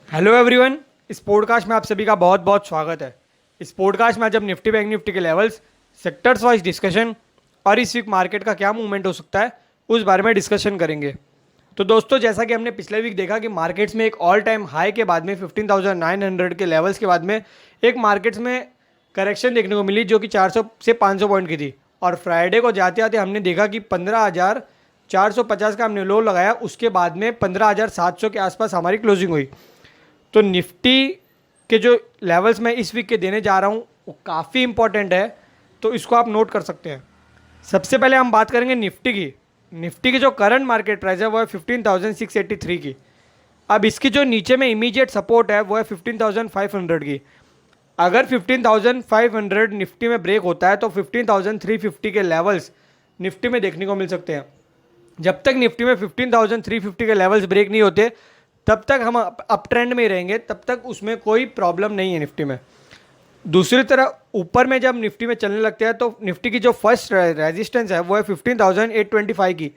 Hello everyone. इस podcast में आप सभी का बहुत बहुत स्वागत है। इस पॉडकास्ट में आज हम निफ्टी बैंक निफ्टी के लेवल्स, सेक्टर्स वाइज डिस्कशन और इस वीक मार्केट का क्या मूवमेंट हो सकता है उस बारे में डिस्कशन करेंगे। तो दोस्तों, जैसा कि हमने पिछले वीक देखा कि मार्केट्स में एक ऑल टाइम हाई के बाद में 15,900 के लेवल्स के बाद में एक मार्केट्स में करेक्शन देखने को मिली जो कि 400 से 500 पॉइंट की थी। और फ्राइडे को जाते आते हमने देखा कि 15,450 का हमने लो लगाया, उसके बाद में 15,700 के आसपास हमारी क्लोजिंग हुई। तो निफ्टी के जो लेवल्स मैं इस वीक के देने जा रहा हूँ वो काफ़ी इंपॉर्टेंट है, तो इसको आप नोट कर सकते हैं। सबसे पहले हम बात करेंगे निफ्टी की। निफ्टी की जो करंट मार्केट प्राइस है वो है 15,683 की। अब इसकी जो नीचे में इमीडिएट सपोर्ट है वो है 15,500 की। अगर 15,500 निफ्टी में ब्रेक होता है तो 15,350 के लेवल्स निफ्टी में देखने को मिल सकते हैं। जब तक निफ्टी में 15,350 के लेवल्स ब्रेक नहीं होते तब तक हम अप ट्रेंड में ही रहेंगे, तब तक उसमें कोई प्रॉब्लम नहीं है निफ्टी में। दूसरी तरफ ऊपर में जब निफ्टी में चलने लगते हैं तो निफ्टी की जो फर्स्ट रेजिस्टेंस है वो है 15,825 की।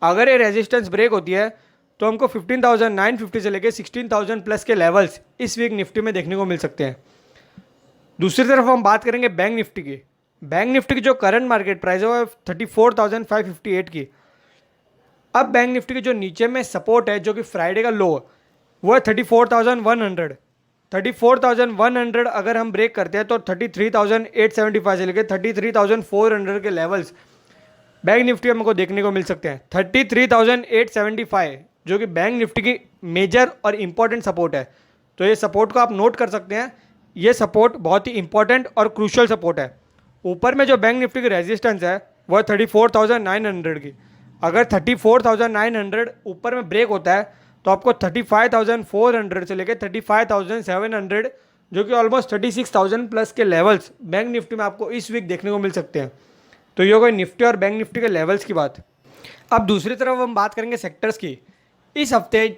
अगर ये रेजिस्टेंस ब्रेक होती है तो हमको 15,950 से लेकर 16,000 प्लस के लेवल्स इस वीक निफ्टी में देखने को मिल सकते हैं। दूसरी तरफ हम बात करेंगे बैंक निफ्टी की। बैंक निफ्टी की जो करंट मार्केट प्राइस है वो है 34,558 की। अब बैंक निफ्टी के जो नीचे में सपोर्ट है जो कि फ्राइडे का लो वो है 34,100। 34,100 अगर हम ब्रेक करते हैं तो 33,875 से लेकर 33,400 के लेवल्स बैंक निफ्टी में हमको देखने को मिल सकते हैं। 33,875 जो कि बैंक निफ्टी की मेजर और इम्पॉर्टेंट सपोर्ट है। तो ये सपोर्ट को आप नोट कर सकते हैं। ये सपोर्ट बहुत ही इंपॉर्टेंट और क्रूशल सपोर्ट है। ऊपर में जो बैंक निफ्टी की रेजिस्टेंस है वो है 34,900 की। अगर 34,900 ऊपर में ब्रेक होता है तो आपको 35,400 से लेकर 35,700 जो कि ऑलमोस्ट 36,000 प्लस के लेवल्स बैंक निफ्टी में आपको इस वीक देखने को मिल सकते हैं। तो ये हो गई निफ्टी और बैंक निफ्टी के लेवल्स की बात। अब दूसरी तरफ हम बात करेंगे सेक्टर्स की। इस हफ्ते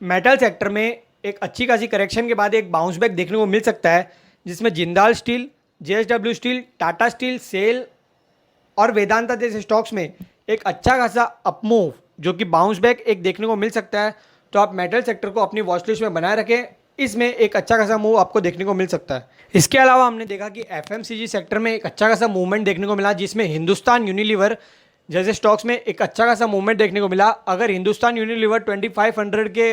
मेटल सेक्टर में एक अच्छी खासी करेक्शन के बाद एक बाउंस बैक देखने को मिल सकता है, जिसमें Jindal steel, JSW steel, Tata steel, SAIL और वेदांता जैसे स्टॉक्स में एक अच्छा खासा अपमूव जो कि बाउंस बैक एक देखने को मिल सकता है। तो आप मेटल सेक्टर को अपनी वॉच लिस्ट में बनाए रखें, इसमें एक अच्छा खासा मूव आपको देखने को मिल सकता है। इसके अलावा हमने देखा कि एफएमसीजी सेक्टर में एक अच्छा खासा मूवमेंट देखने को मिला, जिसमें हिंदुस्तान यूनिलीवर जैसे स्टॉक्स में एक अच्छा खासा मूवमेंट देखने को मिला। अगर हिंदुस्तान यूनिलीवर 2500 के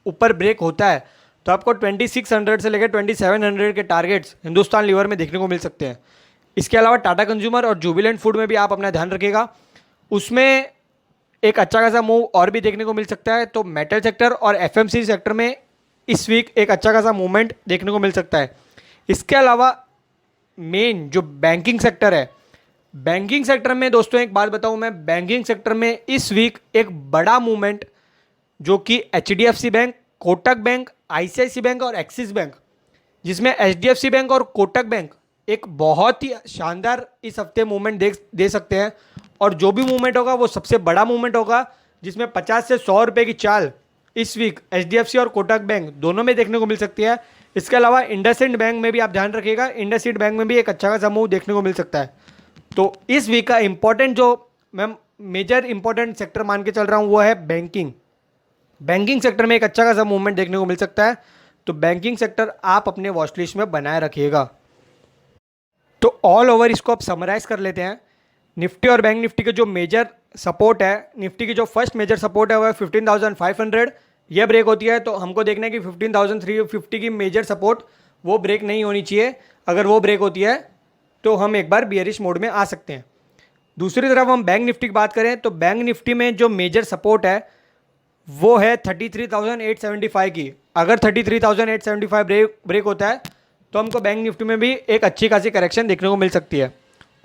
ऊपर ब्रेक होता है तो आपको 2600 से लेकर 2700 के टारगेट्स हिंदुस्तान लीवर में देखने को मिल सकते हैं। इसके अलावा टाटा कंज्यूमर और जुबिलेंट फूड में भी आप अपना ध्यान रखिएगा, उसमें एक अच्छा खासा मूव और भी देखने को मिल सकता है। तो मेटल सेक्टर और एफएमसीजी सेक्टर में इस वीक एक अच्छा खासा मूवमेंट देखने को मिल सकता है। इसके अलावा मेन जो बैंकिंग सेक्टर है, बैंकिंग सेक्टर में दोस्तों एक बात बताऊं मैं, बैंकिंग सेक्टर में इस वीक एक बड़ा मूवमेंट जो कि HDFC bank, Kotak bank, ICICI bank और एक्सिस बैंक, जिसमें एचडीएफसी बैंक और कोटक बैंक एक बहुत ही शानदार इस हफ्ते मूवमेंट दे सकते हैं। और जो भी मूवमेंट होगा वो सबसे बड़ा मूवमेंट होगा, जिसमें 50 से 100 रुपये की चाल इस वीक एचडीएफसी और कोटक बैंक दोनों में देखने को मिल सकती है। इसके अलावा इंडसइंड बैंक में भी आप ध्यान रखिएगा, इंडसइंड बैंक में भी एक अच्छा खासा मूव देखने को मिल सकता है। तो इस वीक का इंपॉर्टेंट जो मैं मेजर इंपॉर्टेंट सेक्टर मान के चल रहा हूँ वो है बैंकिंग। बैंकिंग सेक्टर में एक अच्छा खासा मूवमेंट देखने को मिल सकता है। तो बैंकिंग सेक्टर आप अपने वॉच लिस्ट में बनाए रखिएगा। तो ऑल ओवर इसको आप समराइज कर लेते हैं। निफ्टी और बैंक निफ्टी के जो मेजर सपोर्ट है, निफ्टी की जो फर्स्ट मेजर सपोर्ट है वो है 15,500। ये ब्रेक होती है तो हमको देखना है कि 15,350 की मेजर सपोर्ट वो ब्रेक नहीं होनी चाहिए। अगर वो ब्रेक होती है तो हम एक बार बियरिश मोड में आ सकते हैं। दूसरी तरफ हम बैंक निफ्टी की बात करें तो बैंक निफ्टी में जो मेजर सपोर्ट है वो है 33,875 की। अगर 33,875 ब्रेक होता है तो हमको बैंक निफ्टी में भी एक अच्छी खासी करेक्शन देखने को मिल सकती है।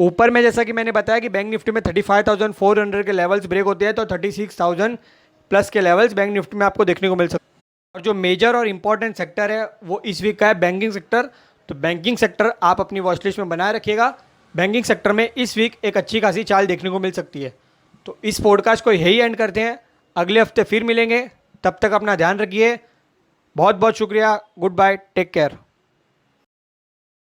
ऊपर में जैसा कि मैंने बताया कि बैंक निफ्टी में 35,400 के लेवल्स ब्रेक होते हैं तो 36,000 प्लस के लेवल्स बैंक निफ्टी में आपको देखने को मिल सकते हैं। और जो मेजर और इंपॉर्टेंट सेक्टर है वो इस वीक का है बैंकिंग सेक्टर। तो बैंकिंग सेक्टर आप अपनी वॉच लिस्ट में बनाए रखिएगा। बैंकिंग सेक्टर में इस वीक एक अच्छी खासी चाल देखने को मिल सकती है। तो इस पॉडकास्ट को यही एंड करते हैं, अगले हफ्ते फिर मिलेंगे। तब तक अपना ध्यान रखिए। बहुत बहुत शुक्रिया। Goodbye, take care.